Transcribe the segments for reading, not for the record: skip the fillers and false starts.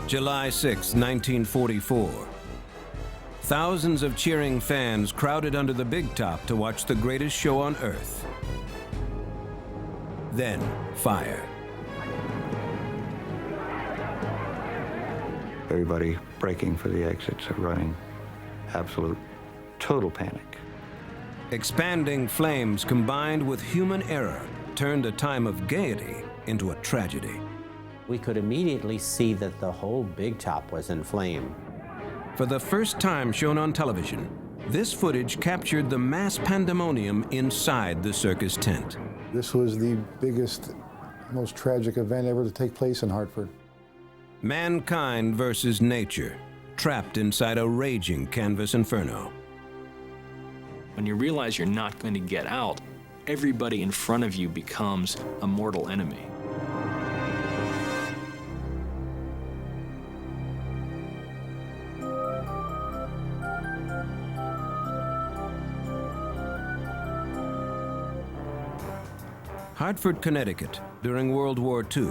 July 6, 1944. Thousands of cheering fans crowded under the big top to watch the greatest show on earth. Then, fire. Everybody breaking for the exits, running. Absolute, total panic. Expanding flames combined with human error turned a time of gaiety into a tragedy. We could immediately see that the whole big top was in flame. For the first time shown on television, this footage captured the mass pandemonium inside the circus tent. This was the biggest, most tragic event ever to take place in Hartford. Mankind versus nature, trapped inside a raging canvas inferno. When you realize you're not going to get out, everybody in front of you becomes a mortal enemy. Hartford, Connecticut, during World War II.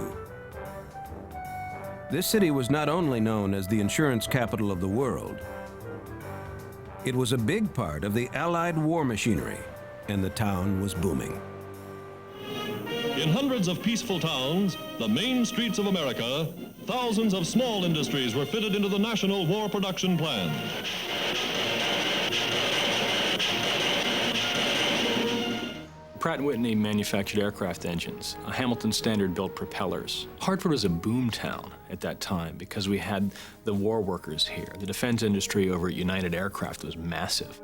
This city was not only known as the insurance capital of the world, it was a big part of the Allied war machinery, and the town was booming. In hundreds of peaceful towns, the main streets of America, thousands of small industries were fitted into the national war production plan. Pratt & Whitney manufactured aircraft engines. Hamilton Standard built propellers. Hartford was a boom town at that time because we had the war workers here. The defense industry over at United Aircraft was massive.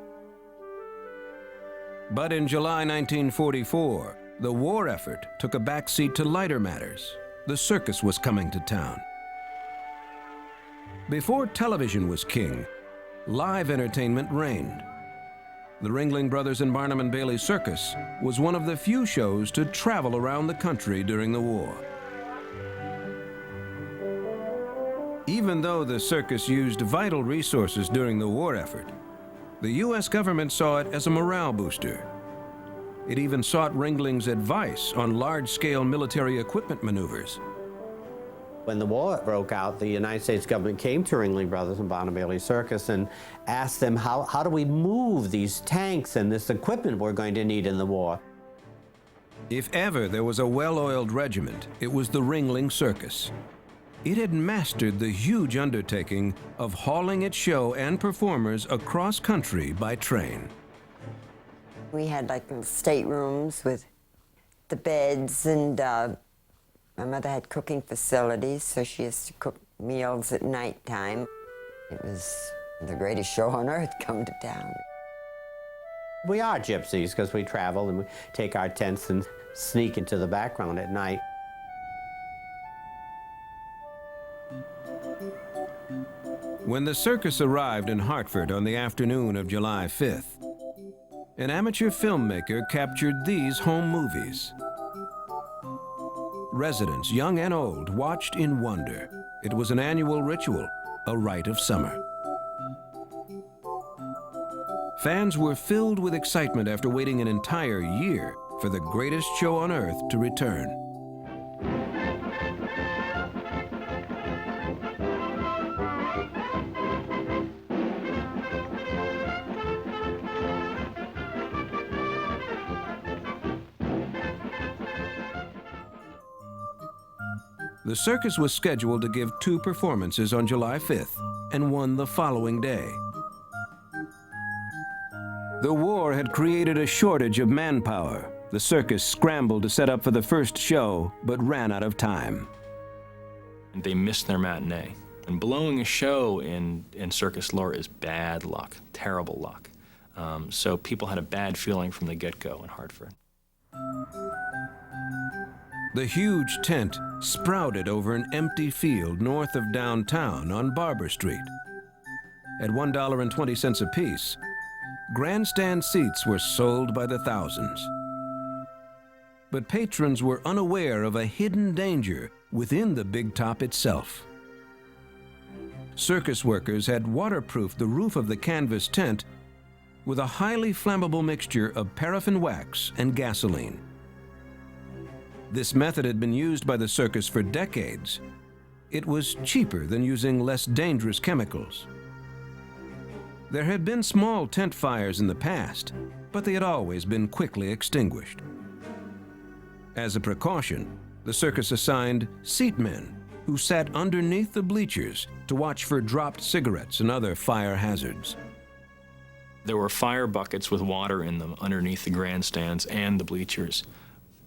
But in July 1944, the war effort took a backseat to lighter matters. The circus was coming to town. Before television was king, live entertainment reigned. The Ringling Brothers and Barnum and Bailey Circus was one of the few shows to travel around the country during the war. Even though the circus used vital resources during the war effort, the U.S. government saw it as a morale booster. It even sought Ringling's advice on large-scale military equipment maneuvers. When the war broke out, the United States government came to Ringling Brothers and Barnum Bailey Circus and asked them, how do we move these tanks and this equipment we're going to need in the war? If ever there was a well-oiled regiment, it was the Ringling Circus. It had mastered the huge undertaking of hauling its show and performers across country by train. We had like staterooms with the beds, and my mother had cooking facilities, so she used to cook meals at nighttime. It was the greatest show on earth come to town. We are gypsies because we travel and we take our tents and sneak into the background at night. When the circus arrived in Hartford on the afternoon of July 5th, an amateur filmmaker captured these home movies. Residents, young and old, watched in wonder. It was an annual ritual, a rite of summer. Fans were filled with excitement after waiting an entire year for the greatest show on earth to return. The circus was scheduled to give 2 performances on July 5th and one the following day. The war had created a shortage of manpower. The circus scrambled to set up for the first show, but ran out of time. They missed their matinee. And blowing a show in circus lore is bad luck, terrible luck. So people had a bad feeling from the get-go in Hartford. The huge tent sprouted over an empty field north of downtown on Barber Street. At $1.20 apiece, grandstand seats were sold by the thousands. But patrons were unaware of a hidden danger within the big top itself. Circus workers had waterproofed the roof of the canvas tent with a highly flammable mixture of paraffin wax and gasoline. This method had been used by the circus for decades. it was cheaper than using less dangerous chemicals. There had been small tent fires in the past, but they had always been quickly extinguished. As a precaution, the circus assigned seatmen who sat underneath the bleachers to watch for dropped cigarettes and other fire hazards. There were fire buckets with water in them underneath the grandstands and the bleachers.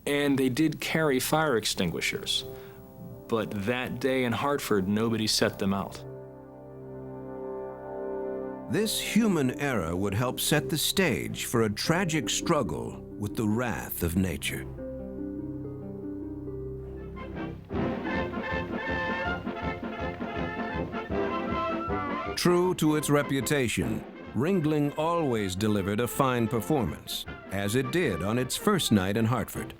And they did carry fire extinguishers. But that day in Hartford, nobody set them out. This human error would help set the stage for a tragic struggle with the wrath of nature. True to its reputation, Ringling always delivered a fine performance, as it did on its first night in Hartford.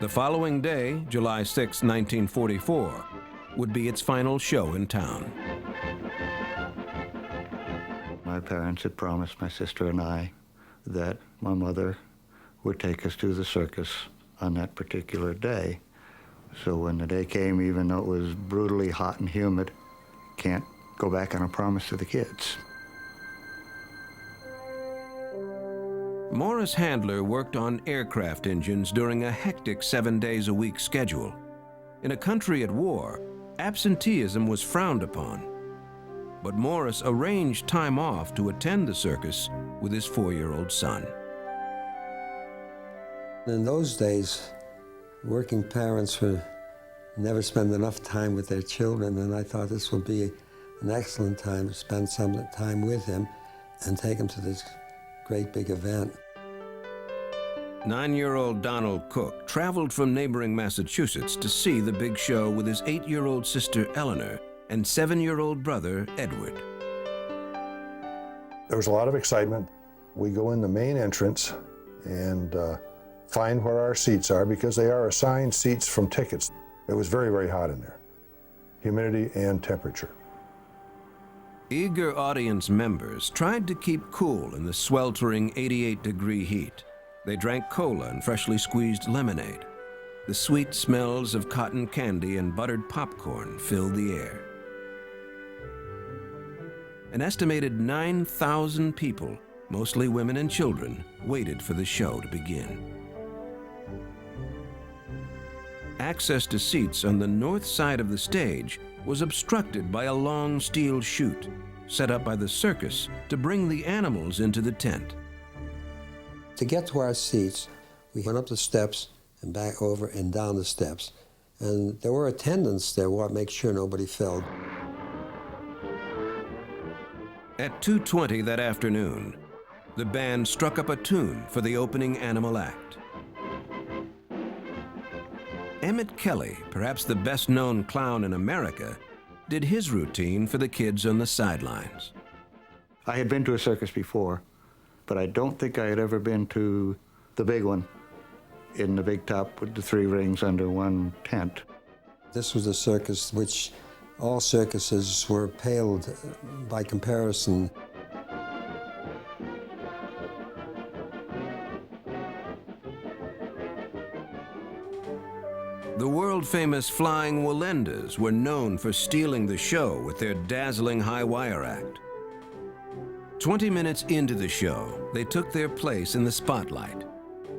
The following day, July 6, 1944, would be its final show in town. My parents had promised my sister and I that my mother would take us to the circus on that particular day. So when the day came, even though it was brutally hot and humid, can't go back on a promise to the kids. Morris Handler worked on aircraft engines during a hectic 7-days-a-week schedule. In a country at war, absenteeism was frowned upon. But Morris arranged time off to attend the circus with his 4-year-old son. In those days, working parents would never spend enough time with their children, and I thought this would be an excellent time to spend some time with him and take him to this great big event. 9-year-old Donald Cook traveled from neighboring Massachusetts to see the big show with his 8-year-old sister Eleanor and 7-year-old brother Edward. There was a lot of excitement. We go in the main entrance and find where our seats are because they are assigned seats from tickets. It was very, very hot in there, humidity and temperature. Eager audience members tried to keep cool in the sweltering 88-degree heat. They drank cola and freshly squeezed lemonade. The sweet smells of cotton candy and buttered popcorn filled the air. An estimated 9,000 people, mostly women and children, waited for the show to begin. Access to seats on the north side of the stage was obstructed by a long steel chute set up by the circus to bring the animals into the tent. To get to our seats, we went up the steps and back over and down the steps. And there were attendants there to make sure nobody fell. At 2:20 that afternoon, the band struck up a tune for the opening animal act. Emmett Kelly, perhaps the best-known clown in America, did his routine for the kids on the sidelines. I had been to a circus before, but I don't think I had ever been to the big one in the big top with the 3 rings under one tent. This was a circus which all circuses were paled by comparison. The world-famous Flying Wallendas were known for stealing the show with their dazzling high-wire act. 20 minutes into the show, they took their place in the spotlight.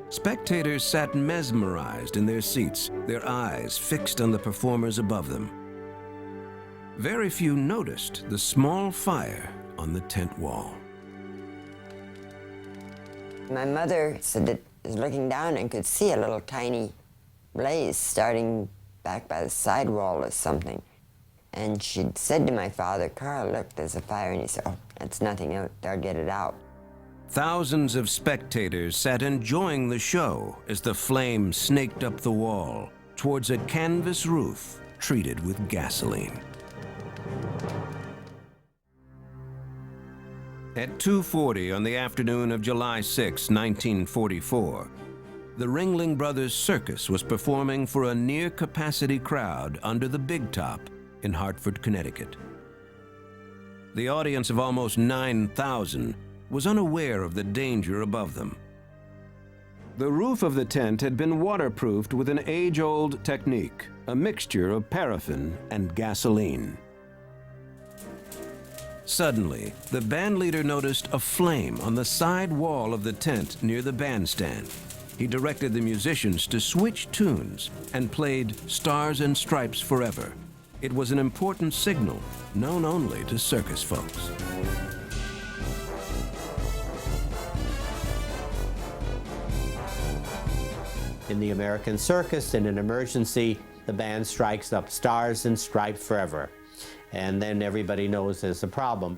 Spectators sat mesmerized in their seats, their eyes fixed on the performers above them. Very few noticed the small fire on the tent wall. My mother said that was looking down and could see a little tiny blaze starting back by the side wall or something. And she'd said to my father, "Carl, look, there's a fire." And he said, "Oh, that's nothing, they'll get it out." Thousands of spectators sat enjoying the show as the flames snaked up the wall towards a canvas roof treated with gasoline. At 2:40 on the afternoon of July 6, 1944, the Ringling Brothers Circus was performing for a near-capacity crowd under the Big Top in Hartford, Connecticut. The audience of almost 9,000 was unaware of the danger above them. The roof of the tent had been waterproofed with an age-old technique, a mixture of paraffin and gasoline. Suddenly, the bandleader noticed a flame on the side wall of the tent near the bandstand. He directed the musicians to switch tunes and played Stars and Stripes Forever. It was an important signal known only to circus folks. In the American circus, in an emergency, the band strikes up Stars and Stripes Forever. And then everybody knows there's a problem.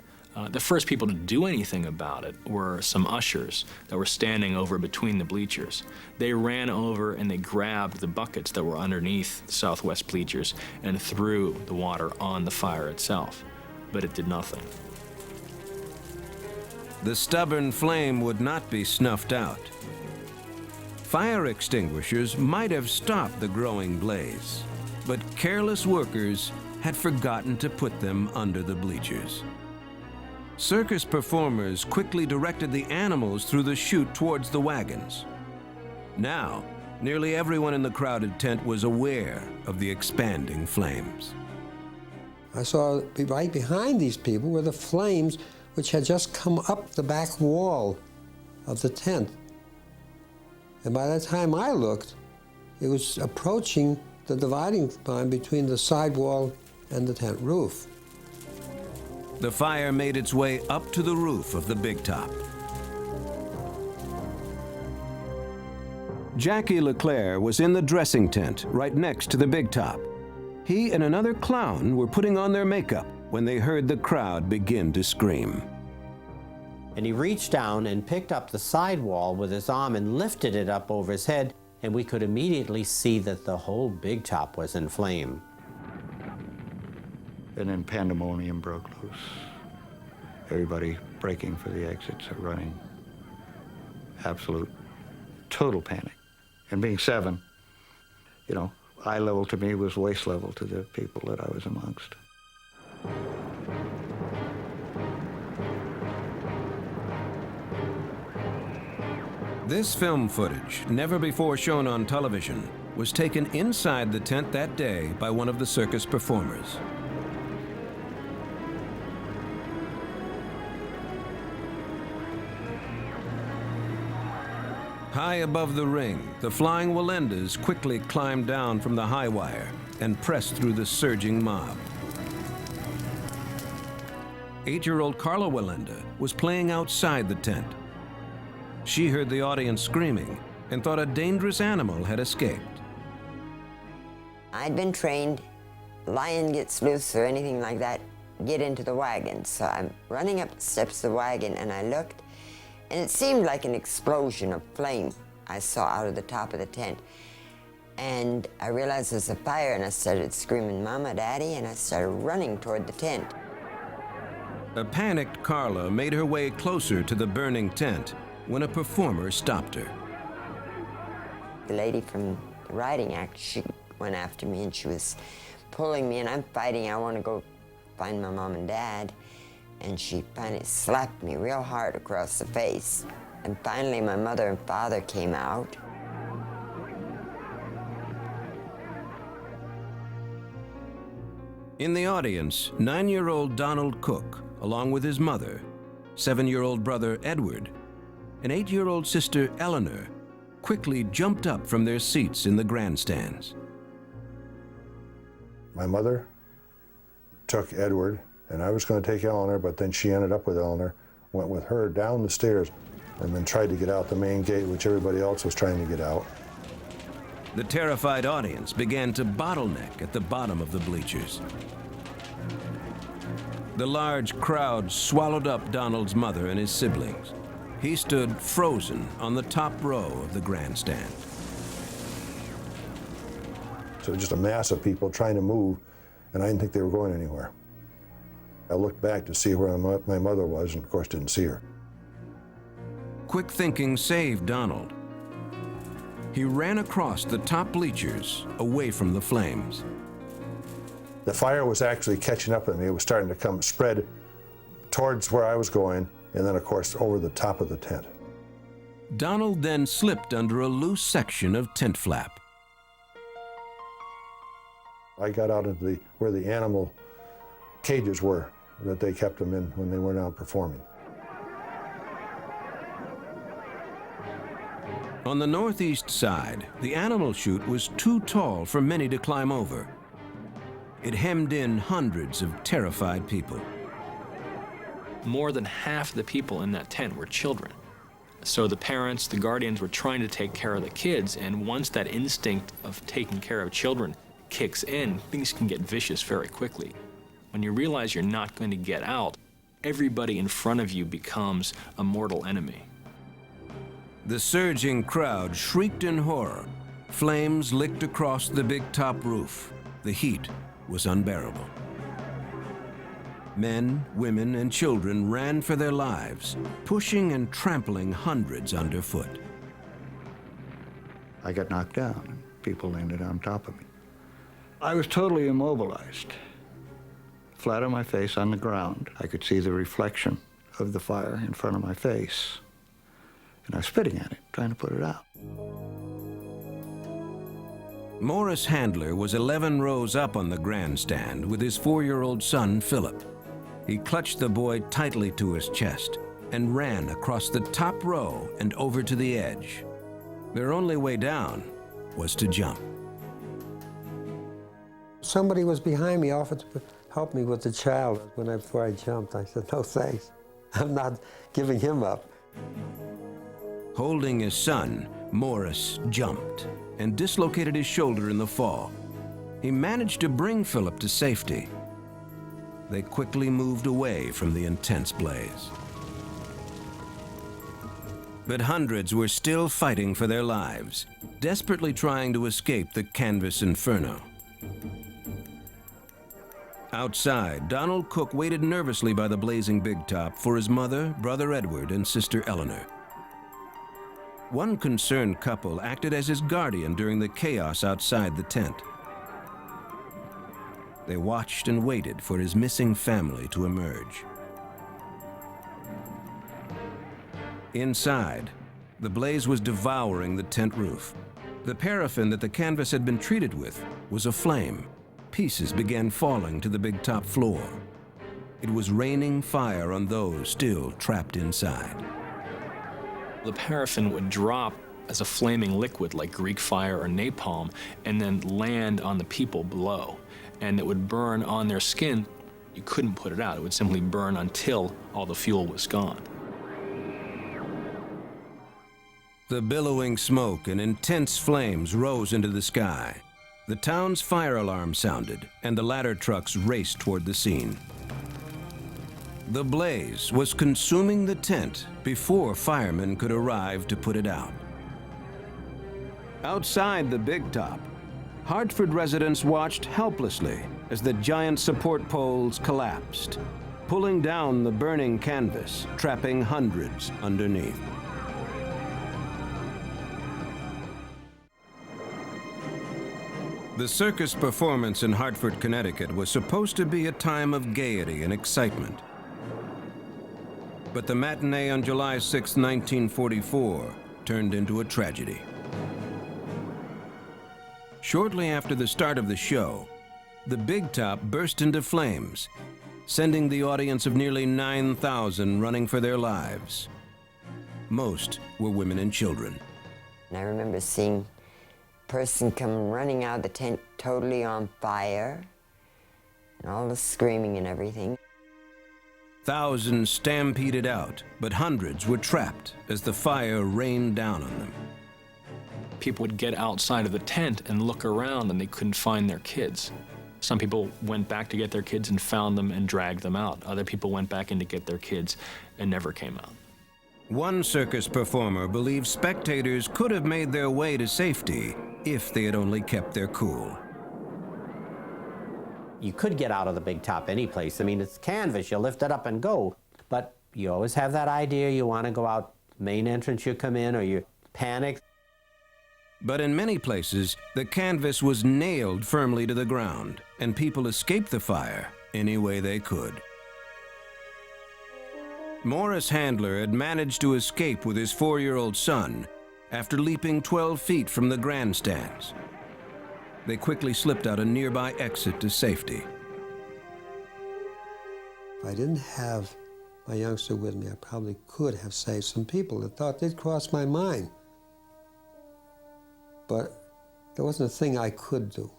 The first people to do anything about it were some ushers that were standing over between the bleachers. They ran over and they grabbed the buckets that were underneath the southwest bleachers and threw the water on the fire itself, but it did nothing. The stubborn flame would not be snuffed out. Fire extinguishers might have stopped the growing blaze, but careless workers had forgotten to put them under the bleachers. Circus performers quickly directed the animals through the chute towards the wagons. Now, nearly everyone in the crowded tent was aware of the expanding flames. I saw right behind these people were the flames which had just come up the back wall of the tent. And by the time I looked, it was approaching the dividing line between the side wall and the tent roof. The fire made its way up to the roof of the big top. Jackie LeClaire was in the dressing tent right next to the big top. He and another clown were putting on their makeup when they heard the crowd begin to scream. And he reached down and picked up the side wall with his arm and lifted it up over his head, and we could immediately see that the whole big top was in flame. And then Pandemonium broke loose. Everybody breaking for the exits or running. Absolute, total panic. And being 7, you know, eye level to me was waist level to the people that I was amongst. This film footage, never before shown on television, was taken inside the tent that day by one of the circus performers. High above the ring, the flying Wallendas quickly climbed down from the high wire and pressed through the surging mob. 8-year-old Carla Wallenda was playing outside the tent. She heard the audience screaming and thought a dangerous animal had escaped. I'd been trained, lion gets loose or anything like that, get into the wagon. So I'm running up the steps of the wagon and I looked, and it seemed like an explosion of flame I saw out of the top of the tent. And I realized there's a fire, and I started screaming, "Mama, Daddy," and I started running toward the tent. A panicked Carla made her way closer to the burning tent when a performer stopped her. The lady from the riding act, she went after me and she was pulling me, and I'm fighting. I want to go find my mom and dad. And she finally slapped me real hard across the face. And finally my mother and father came out. In the audience, 9-year-old Donald Cook, along with his mother, 7-year-old brother Edward, and 8-year-old sister Eleanor, quickly jumped up from their seats in the grandstands. My mother took Edward, and I was going to take Eleanor, but then she ended up with Eleanor, went with her down the stairs, and then tried to get out the main gate, which everybody else was trying to get out. The terrified audience began to bottleneck at the bottom of the bleachers. The large crowd swallowed up Donald's mother and his siblings. He stood frozen on the top row of the grandstand. So just a mass of people trying to move, and I didn't think they were going anywhere. I looked back to see where my mother was, and of course didn't see her. Quick thinking saved Donald. He ran across the top bleachers, away from the flames. The fire was actually catching up with me. It was starting to spread towards where I was going, and then of course over the top of the tent. Donald then slipped under a loose section of tent flap. I got out into where the animal cages were that they kept them in when they went out performing. On the northeast side, the animal chute was too tall for many to climb over. It hemmed in hundreds of terrified people. More than half the people in that tent were children. So the parents, the guardians were trying to take care of the kids, and once that instinct of taking care of children kicks in, things can get vicious very quickly. When you realize you're not going to get out, everybody in front of you becomes a mortal enemy. The surging crowd shrieked in horror. Flames licked across the big top roof. The heat was unbearable. Men, women, and children ran for their lives, pushing and trampling hundreds underfoot. I got knocked down. People landed on top of me. I was totally immobilized. Flat on my face on the ground. I could see the reflection of the fire in front of my face. And I was spitting at it, trying to put it out. Morris Handler was 11 rows up on the grandstand with his 4-year-old son, Philip. He clutched the boy tightly to his chest and ran across the top row and over to the edge. Their only way down was to jump. Somebody was behind me, offered to help me with the child. Before I jumped, I said, no thanks. I'm not giving him up. Holding his son, Morris jumped and dislocated his shoulder in the fall. He managed to bring Philip to safety. They quickly moved away from the intense blaze. But hundreds were still fighting for their lives, desperately trying to escape the canvas inferno. Outside, Donald Cook waited nervously by the blazing big top for his mother, brother Edward, and sister Eleanor. One concerned couple acted as his guardian during the chaos outside the tent. They watched and waited for his missing family to emerge. Inside, the blaze was devouring the tent roof. The paraffin that the canvas had been treated with was aflame. Pieces began falling to the big top floor. It was raining fire on those still trapped inside. The paraffin would drop as a flaming liquid like Greek fire or napalm and then land on the people below. And it would burn on their skin. You couldn't put it out. It would simply burn until all the fuel was gone. The billowing smoke and intense flames rose into the sky. The town's fire alarm sounded, and the ladder trucks raced toward the scene. The blaze was consuming the tent before firemen could arrive to put it out. Outside the big top, Hartford residents watched helplessly as the giant support poles collapsed, pulling down the burning canvas, trapping hundreds underneath. The circus performance in Hartford, Connecticut was supposed to be a time of gaiety and excitement. But the matinee on July 6, 1944, turned into a tragedy. Shortly after the start of the show, the big top burst into flames, sending the audience of nearly 9,000 running for their lives. Most were women and children. And I remember seeing a person come running out of the tent totally on fire, and all the screaming and everything. Thousands stampeded out, but hundreds were trapped as the fire rained down on them. People would get outside of the tent and look around, and they couldn't find their kids. Some people went back to get their kids and found them and dragged them out. Other people went back in to get their kids and never came out. One circus performer believed spectators could have made their way to safety if they had only kept their cool. You could get out of the big top any place. I mean, it's canvas, you lift it up and go. But you always have that idea you want to go out main entrance you come in, or you panic. But in many places, the canvas was nailed firmly to the ground, and people escaped the fire any way they could. Morris Handler had managed to escape with his 4-year-old son after leaping 12 feet from the grandstands. They quickly slipped out a nearby exit to safety. If I didn't have my youngster with me, I probably could have saved some people. The thought did cross my mind. But there wasn't a thing I could do.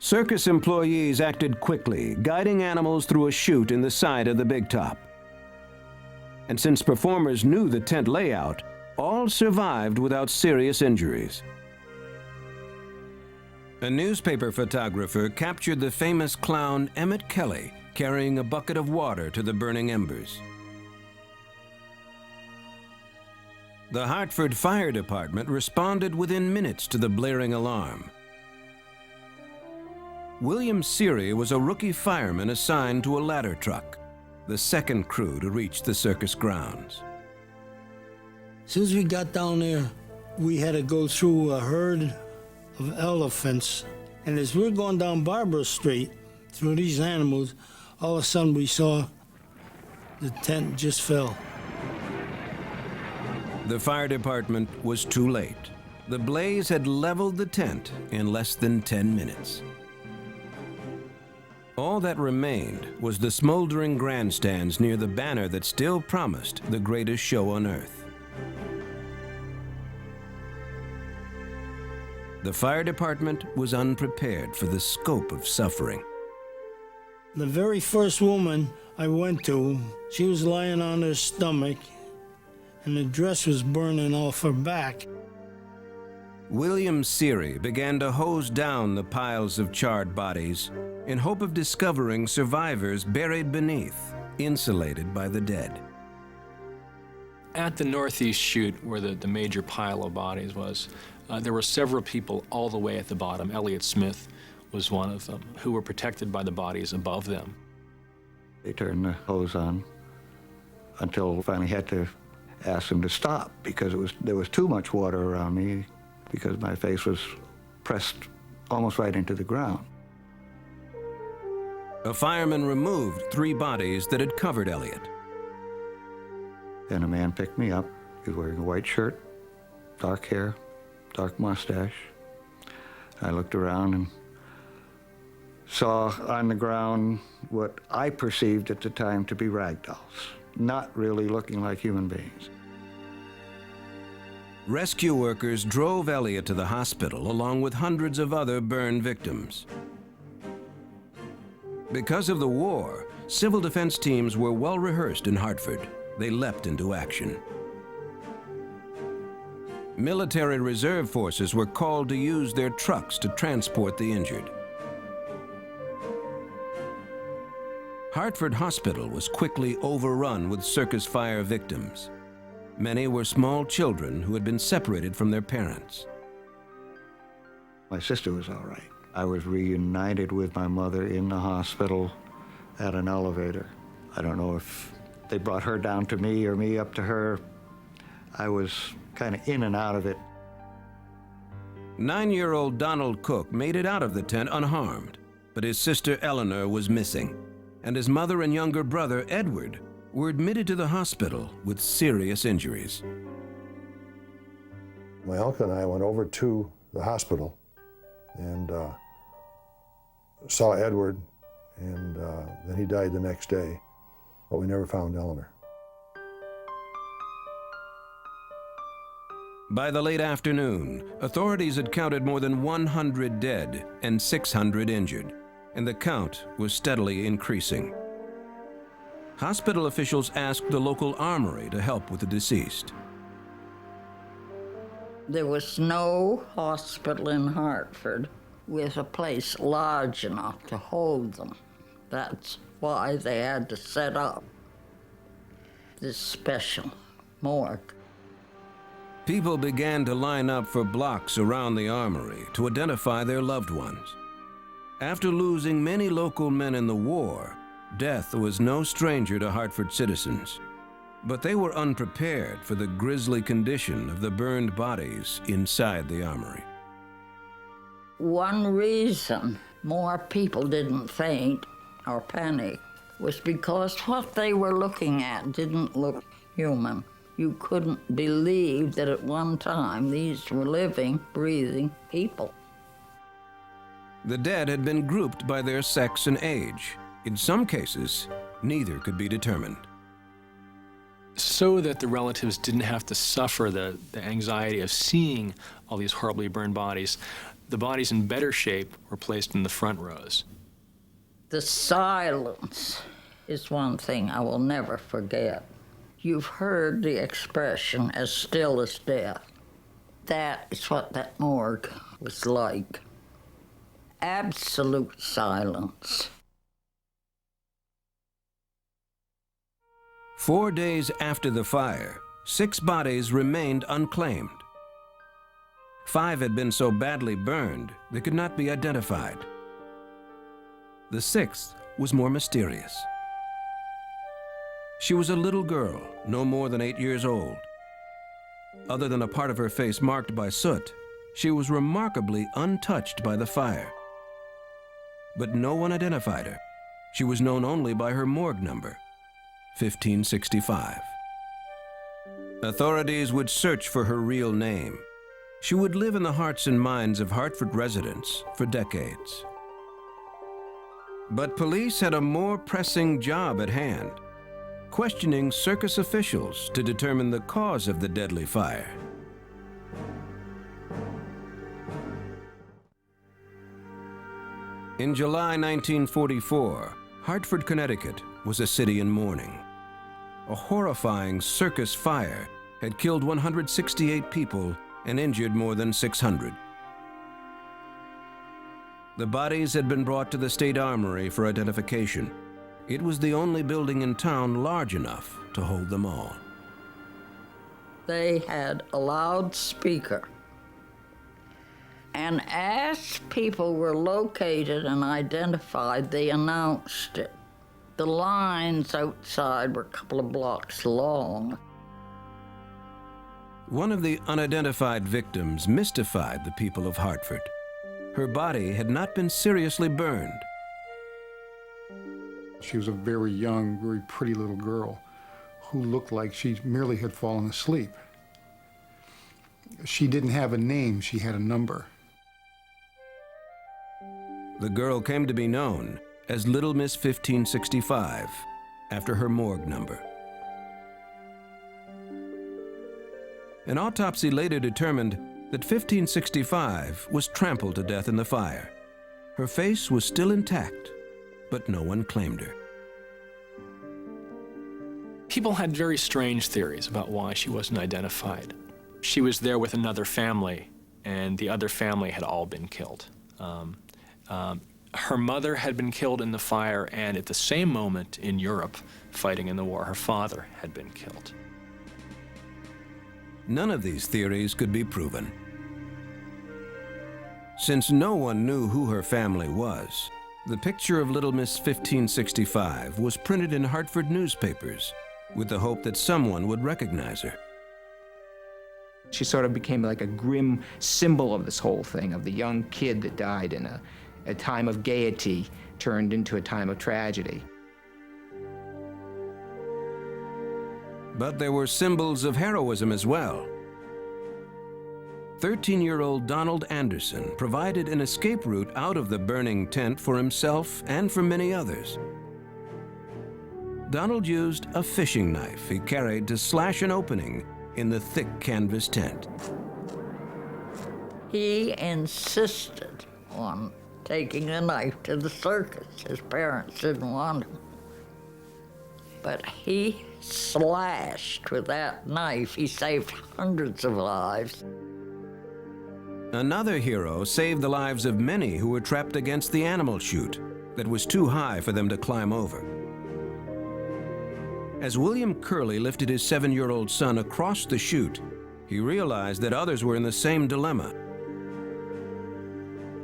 Circus employees acted quickly, guiding animals through a chute in the side of the big top. And since performers knew the tent layout, all survived without serious injuries. A newspaper photographer captured the famous clown Emmett Kelly carrying a bucket of water to the burning embers. The Hartford Fire Department responded within minutes to the blaring alarm. William Cieri was a rookie fireman assigned to a ladder truck, the second crew to reach the circus grounds. As soon as we got down there, we had to go through a herd of elephants. And as we're going down Barbara Street through these animals, all of a sudden we saw the tent just fell. The fire department was too late. The blaze had leveled the tent in less than 10 minutes. All that remained was the smoldering grandstands near the banner that still promised the greatest show on earth. The fire department was unprepared for the scope of suffering. The very first woman I went to, she was lying on her stomach, and the dress was burning off her back. William Cieri began to hose down the piles of charred bodies in hope of discovering survivors buried beneath, insulated by the dead. At the northeast chute, where the major pile of bodies was, there were several people all the way at the bottom. Elliott Smith was one of them, who were protected by the bodies above them. They turned the hose on until I finally had to ask them to stop because there was too much water around me because my face was pressed almost right into the ground. A fireman removed 3 bodies that had covered Elliott. Then a man picked me up. He was wearing a white shirt, dark hair, dark mustache. I looked around and saw on the ground what I perceived at the time to be rag dolls, not really looking like human beings. Rescue workers drove Elliott to the hospital along with hundreds of other burn victims. Because of the war, civil defense teams were well rehearsed in Hartford. They leapt into action. Military reserve forces were called to use their trucks to transport the injured. Hartford Hospital was quickly overrun with circus fire victims. Many were small children who had been separated from their parents. My sister was all right. I was reunited with my mother in the hospital at an elevator. I don't know if they brought her down to me or me up to her. I was kind of in and out of it. 9-year-old Donald Cook made it out of the tent unharmed, but his sister Eleanor was missing, and his mother and younger brother Edward were admitted to the hospital with serious injuries. My uncle and I went over to the hospital and saw Edward, and then he died the next day, but we never found Eleanor. By the late afternoon, authorities had counted more than 100 dead and 600 injured, and the count was steadily increasing. Hospital officials asked the local armory to help with the deceased. There was no hospital in Hartford with a place large enough to hold them. That's why they had to set up this special morgue. People began to line up for blocks around the armory to identify their loved ones. After losing many local men in the war, death was no stranger to Hartford citizens. But they were unprepared for the grisly condition of the burned bodies inside the armory. One reason more people didn't faint or panic was because what they were looking at didn't look human. You couldn't believe that at one time these were living, breathing people. The dead had been grouped by their sex and age. In some cases, neither could be determined. So that the relatives didn't have to suffer the anxiety of seeing all these horribly burned bodies, the bodies in better shape were placed in the front rows. The silence is one thing I will never forget. You've heard the expression, as still as death. That is what that morgue was like. Absolute silence. 4 days after the fire, 6 bodies remained unclaimed. 5 had been so badly burned they could not be identified. The 6th was more mysterious. She was a little girl, no more than 8 years old. Other than a part of her face marked by soot, she was remarkably untouched by the fire. But no one identified her. She was known only by her morgue number, 1565. Authorities would search for her real name. She would live in the hearts and minds of Hartford residents for decades. But police had a more pressing job at hand, questioning circus officials to determine the cause of the deadly fire. In July 1944, Hartford, Connecticut was a city in mourning. A horrifying circus fire had killed 168 people and injured more than 600. The bodies had been brought to the State Armory for identification. It was the only building in town large enough to hold them all. They had a loudspeaker. And as people were located and identified, they announced it. The lines outside were a couple of blocks long. One of the unidentified victims mystified the people of Hartford. Her body had not been seriously burned. She was a very young, very pretty little girl who looked like she merely had fallen asleep. She didn't have a name, she had a number. The girl came to be known as Little Miss 1565, after her morgue number. An autopsy later determined that 1565 was trampled to death in the fire. Her face was still intact, but no one claimed her. People had very strange theories about why she wasn't identified. She was there with another family, and the other family had all been killed. Her mother had been killed in the fire, and at the same moment in Europe, fighting in the war, her father had been killed. None of these theories could be proven. Since no one knew who her family was, the picture of Little Miss 1565 was printed in Hartford newspapers with the hope that someone would recognize her. She sort of became like a grim symbol of this whole thing, of the young kid that died in a time of gaiety turned into a time of tragedy. But there were symbols of heroism as well. 13-year-old Donald Anderson provided an escape route out of the burning tent for himself and for many others. Donald used a fishing knife he carried to slash an opening in the thick canvas tent. He insisted on taking a knife to the circus. His parents didn't want him. But he slashed with that knife. He saved hundreds of lives. Another hero saved the lives of many who were trapped against the animal chute that was too high for them to climb over. As William Curley lifted his 7-year-old son across the chute, he realized that others were in the same dilemma.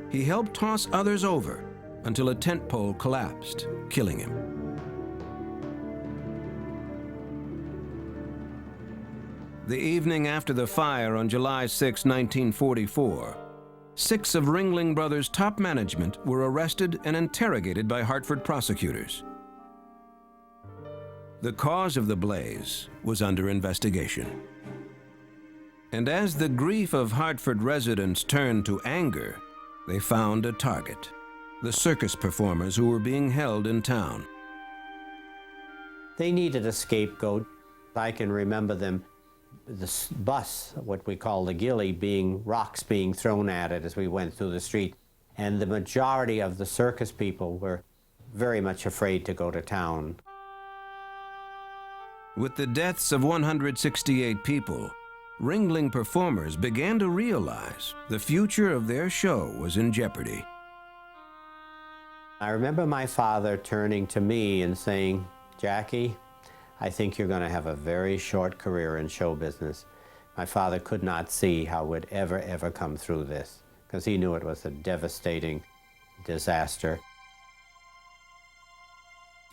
He helped toss others over until a tent pole collapsed, killing him. The evening after the fire on July 6, 1944, 6 of Ringling Brothers' top management were arrested and interrogated by Hartford prosecutors. The cause of the blaze was under investigation. And as the grief of Hartford residents turned to anger, they found a target: the circus performers who were being held in town. They needed a scapegoat. I can remember them, the bus, what we call the ghillie, rocks being thrown at it as we went through the street. And the majority of the circus people were very much afraid to go to town. With the deaths of 168 people, Ringling performers began to realize the future of their show was in jeopardy. I remember my father turning to me and saying, "Jackie, I think you're going to have a very short career in show business." My father could not see how we'd ever come through this, because he knew it was a devastating disaster.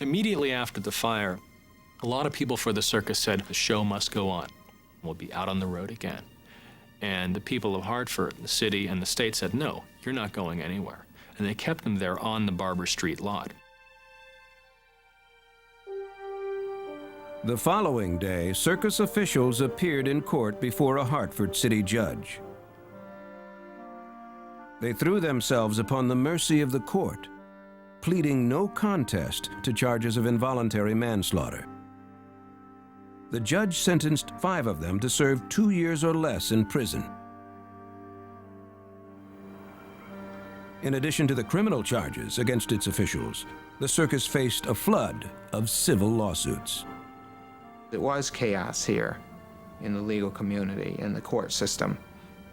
Immediately after the fire, a lot of people for the circus said the show must go on. We'll be out on the road again. And the people of Hartford, the city, and the state said, "No, you're not going anywhere." And they kept them there on the Barber Street lot. The following day, circus officials appeared in court before a Hartford city judge. They threw themselves upon the mercy of the court, pleading no contest to charges of involuntary manslaughter. The judge sentenced 5 of them to serve 2 years or less in prison. In addition to the criminal charges against its officials, the circus faced a flood of civil lawsuits. It was chaos here in the legal community, in the court system.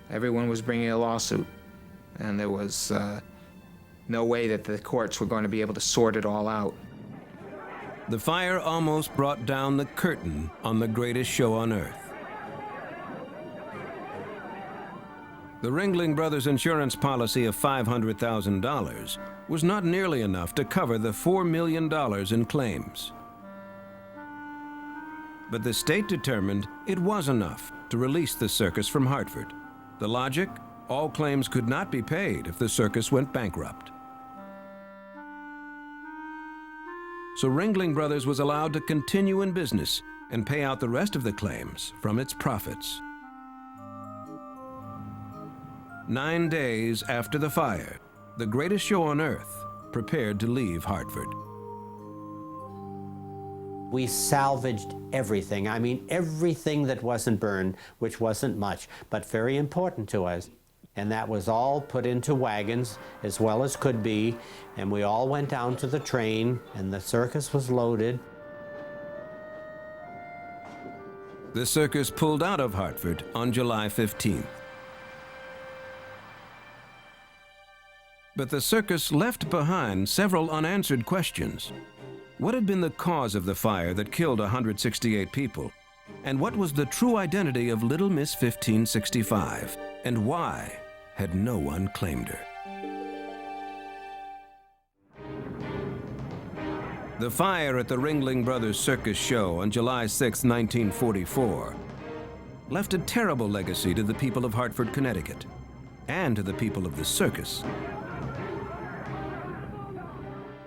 Everyone was bringing a lawsuit, and there was no way that the courts were going to be able to sort it all out. The fire almost brought down the curtain on the greatest show on earth. The Ringling Brothers insurance policy of $500,000 was not nearly enough to cover the $4 million in claims. But the state determined it was enough to release the circus from Hartford. The logic? All claims could not be paid if the circus went bankrupt. So Ringling Brothers was allowed to continue in business and pay out the rest of the claims from its profits. 9 days after the fire, the greatest show on earth prepared to leave Hartford. We salvaged everything. I mean, everything that wasn't burned, which wasn't much, but very important to us. And that was all put into wagons as well as could be. And we all went down to the train, and the circus was loaded. The circus pulled out of Hartford on July 15th. But the circus left behind several unanswered questions. What had been the cause of the fire that killed 168 people? And what was the true identity of Little Miss 1565? And why had no one claimed her? The fire at the Ringling Brothers Circus Show on July 6, 1944, left a terrible legacy to the people of Hartford, Connecticut, and to the people of the circus.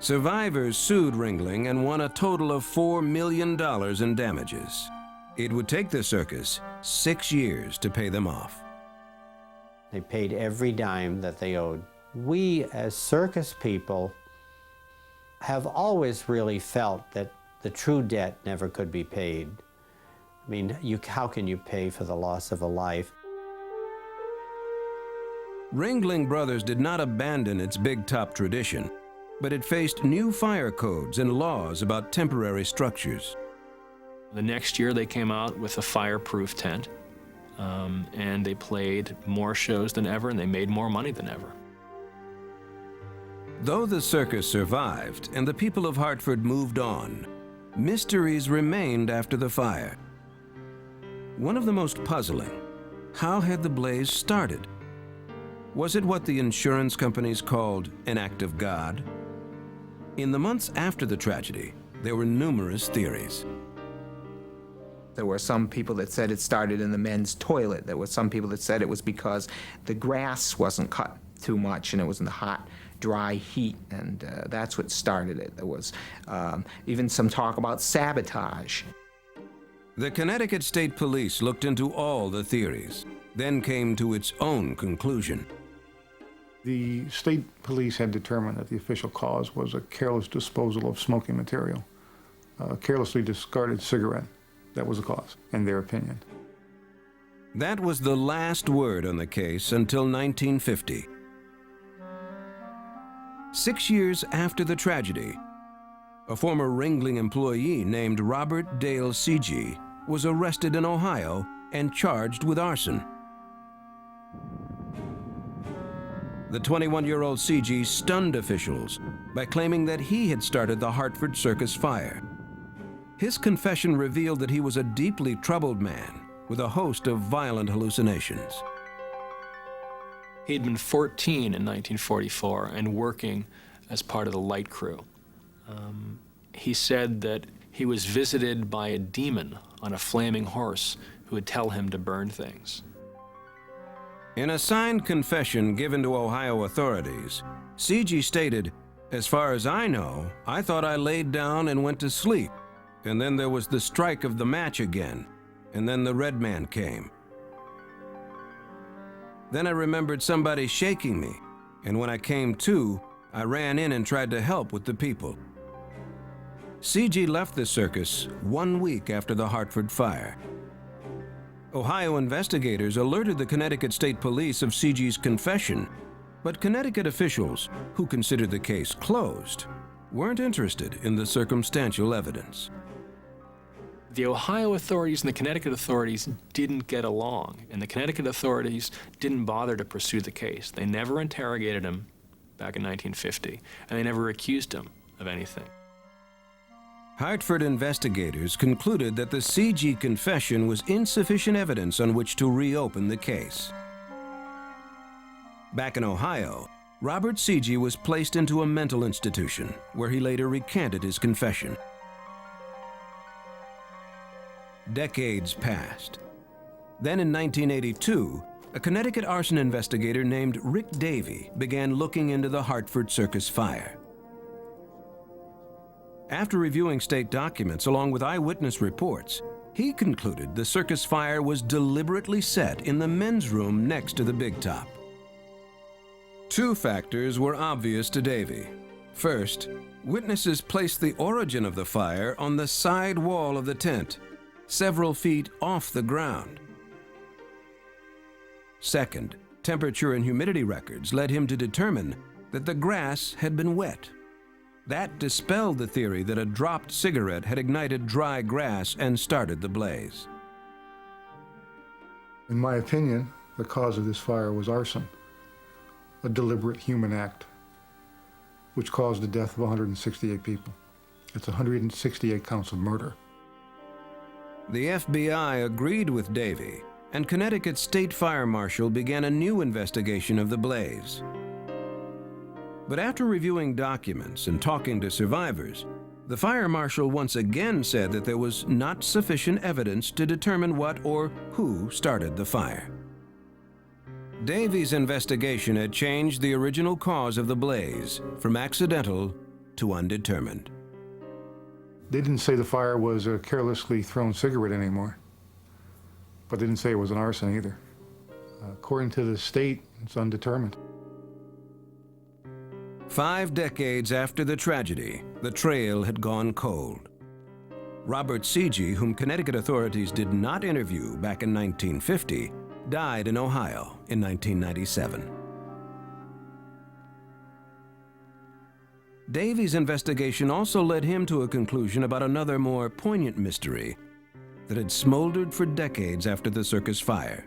Survivors sued Ringling and won a total of $4 million in damages. It would take the circus 6 years to pay them off. They paid every dime that they owed. We, as circus people, have always really felt that the true debt never could be paid. I mean, how can you pay for the loss of a life? Ringling Brothers did not abandon its big top tradition, but it faced new fire codes and laws about temporary structures. The next year they came out with a fireproof tent, and they played more shows than ever, and they made more money than ever. Though the circus survived and the people of Hartford moved on, mysteries remained after the fire. One of the most puzzling: how had the blaze started? Was it what the insurance companies called an act of God? In the months after the tragedy, there were numerous theories. There were some people that said it started in the men's toilet. There were some people that said it was because the grass wasn't cut too much, and it was in the hot, dry heat, and that's what started it. There was even some talk about sabotage. The Connecticut State Police looked into all the theories, then came to its own conclusion. The state police had determined that the official cause was a careless disposal of smoking material. A carelessly discarded cigarette. That was the cause, in their opinion. That was the last word on the case until 1950. 6 years after the tragedy, a former Ringling employee named Robert Dale Cieri was arrested in Ohio and charged with arson. The 21-year-old Cieri stunned officials by claiming that he had started the Hartford Circus Fire. His confession revealed that he was a deeply troubled man with a host of violent hallucinations. He'd been 14 in 1944 and working as part of the light crew. He said that he was visited by a demon on a flaming horse who would tell him to burn things. In a signed confession given to Ohio authorities, Cieri stated, "As far as I know, I thought I laid down and went to sleep, and then there was the strike of the match again, and then the red man came. Then I remembered somebody shaking me, and when I came to, I ran in and tried to help with the people." Cieri left the circus 1 week after the Hartford fire. Ohio investigators alerted the Connecticut State Police of Cieri's confession, but Connecticut officials, who considered the case closed, weren't interested in the circumstantial evidence. The Ohio authorities and the Connecticut authorities didn't get along, and the Connecticut authorities didn't bother to pursue the case. They never interrogated him back in 1950, and they never accused him of anything. Hartford investigators concluded that the Cieri confession was insufficient evidence on which to reopen the case. Back in Ohio, Robert Cieri was placed into a mental institution where he later recanted his confession. Decades passed. Then in 1982, a Connecticut arson investigator named Rick Davey began looking into the Hartford Circus Fire. After reviewing state documents along with eyewitness reports, he concluded the circus fire was deliberately set in the men's room next to the big top. Two factors were obvious to Davey. First, witnesses placed the origin of the fire on the side wall of the tent, several feet off the ground. Second, temperature and humidity records led him to determine that the grass had been wet. That dispelled the theory that a dropped cigarette had ignited dry grass and started the blaze. In my opinion, the cause of this fire was arson, a deliberate human act, which caused the death of 168 people. It's 168 counts of murder. The FBI agreed with Davey, and Connecticut State Fire Marshal began a new investigation of the blaze. But after reviewing documents and talking to survivors, the fire marshal once again said that there was not sufficient evidence to determine what or who started the fire. Davey's investigation had changed the original cause of the blaze from accidental to undetermined. They didn't say the fire was a carelessly thrown cigarette anymore, but they didn't say it was an arson either. According to the state, it's undetermined. 5 decades after the tragedy, the trail had gone cold. Robert Cieri, whom Connecticut authorities did not interview back in 1950, died in Ohio in 1997. Davey's investigation also led him to a conclusion about another more poignant mystery that had smoldered for decades after the circus fire.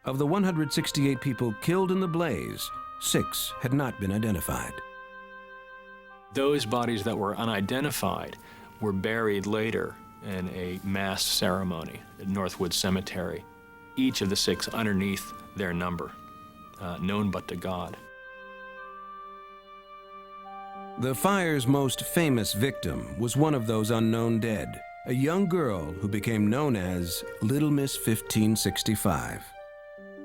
Of the 168 people killed in the blaze, 6 had not been identified. Those bodies that were unidentified were buried later in a mass ceremony at Northwood Cemetery, each of the 6 underneath their number, known but to God. The fire's most famous victim was one of those unknown dead, a young girl who became known as Little Miss 1565.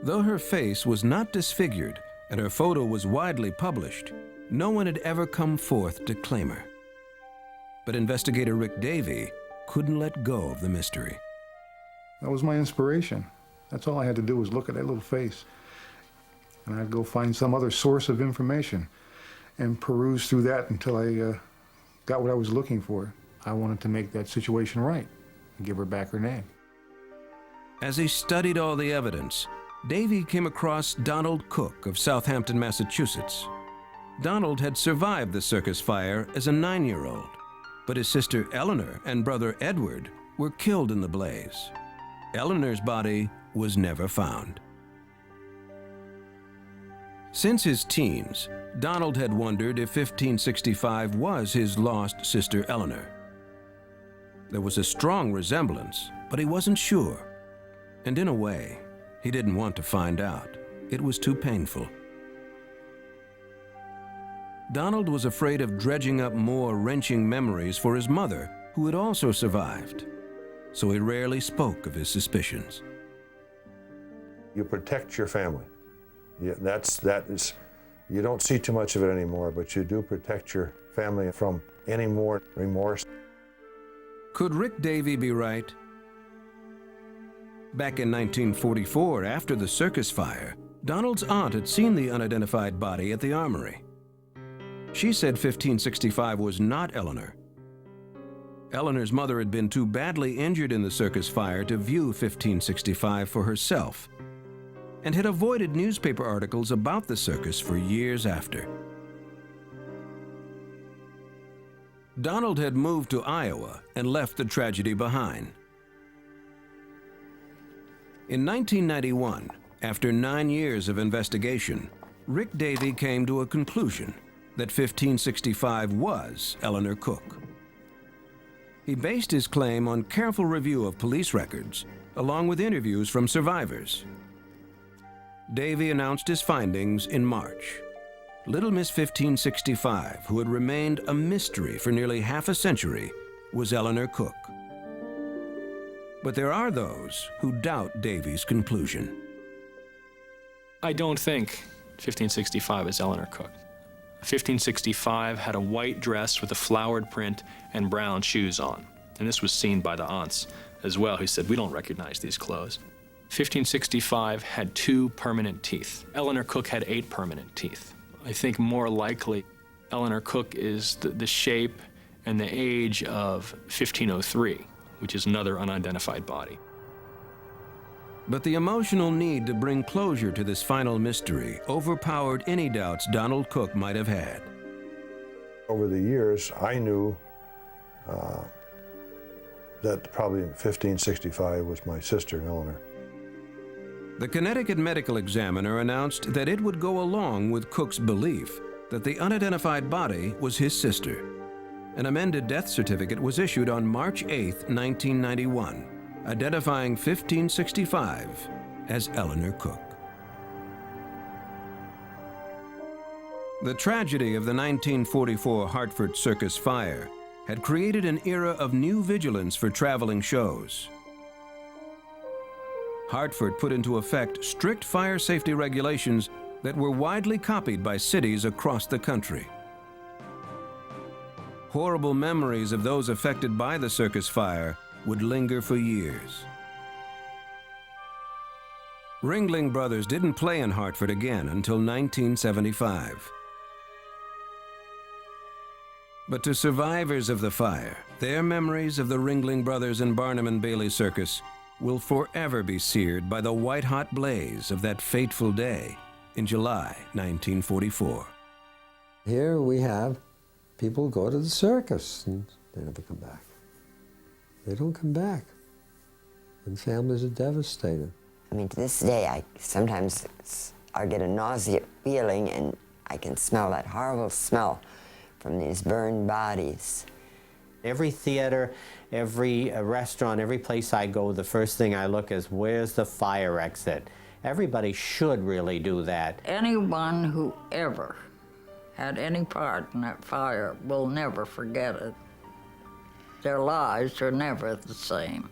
Though her face was not disfigured, and her photo was widely published, no one had ever come forth to claim her. But investigator Rick Davey couldn't let go of the mystery. That was my inspiration. That's all I had to do was look at that little face. And I'd go find some other source of information and peruse through that until I got what I was looking for. I wanted to make that situation right and give her back her name. As he studied all the evidence, Davey came across Donald Cook of Southampton, Massachusetts. Donald had survived the circus fire as a 9-year-old, but his sister Eleanor and brother Edward were killed in the blaze. Eleanor's body was never found. Since his teens, Donald had wondered if 1565 was his lost sister Eleanor. There was a strong resemblance, but he wasn't sure. And in a way, he didn't want to find out. It was too painful. Donald was afraid of dredging up more wrenching memories for his mother, who had also survived. So he rarely spoke of his suspicions. You protect your family. You don't see too much of it anymore, but you do protect your family from any more remorse. Could Rick Davey be right? Back in 1944, after the circus fire, Donald's aunt had seen the unidentified body at the armory. She said 1565 was not Eleanor. Eleanor's mother had been too badly injured in the circus fire to view 1565 for herself, and had avoided newspaper articles about the circus for years after. Donald had moved to Iowa and left the tragedy behind. In 1991, after 9 years of investigation, Rick Davey came to a conclusion that 1565 was Eleanor Cook. He based his claim on careful review of police records, along with interviews from survivors. Davey announced his findings in March. Little Miss 1565, who had remained a mystery for nearly half a century, was Eleanor Cook. But there are those who doubt Davey's conclusion. I don't think 1565 is Eleanor Cook. 1565 had a white dress with a flowered print and brown shoes on. And this was seen by the aunts as well, who said, "We don't recognize these clothes." 1565 had 2 permanent teeth. Eleanor Cook had 8 permanent teeth. I think more likely Eleanor Cook is the shape and the age of 1503, which is another unidentified body. But the emotional need to bring closure to this final mystery overpowered any doubts Donald Cook might have had. Over the years, I knew that probably 1565 was my sister, Eleanor. The Connecticut medical examiner announced that it would go along with Cook's belief that the unidentified body was his sister. An amended death certificate was issued on March 8, 1991, identifying 1565 as Eleanor Cook. The tragedy of the 1944 Hartford Circus Fire had created an era of new vigilance for traveling shows. Hartford put into effect strict fire safety regulations that were widely copied by cities across the country. Horrible memories of those affected by the circus fire would linger for years. Ringling brothers didn't play in Hartford again until 1975. But to survivors of the fire, their memories of the Ringling brothers and Barnum and Bailey Circus will forever be seared by the white-hot blaze of that fateful day in July 1944. Here we have people go to the circus and they never come back. They don't come back. And families are devastated. I mean, to this day, sometimes I get a nausea feeling and I can smell that horrible smell from these burned bodies. Every theater, every restaurant, every place I go, the first thing I look is, where's the fire exit? Everybody should really do that. Anyone who ever had any part in that fire will never forget it. Their lives are never the same.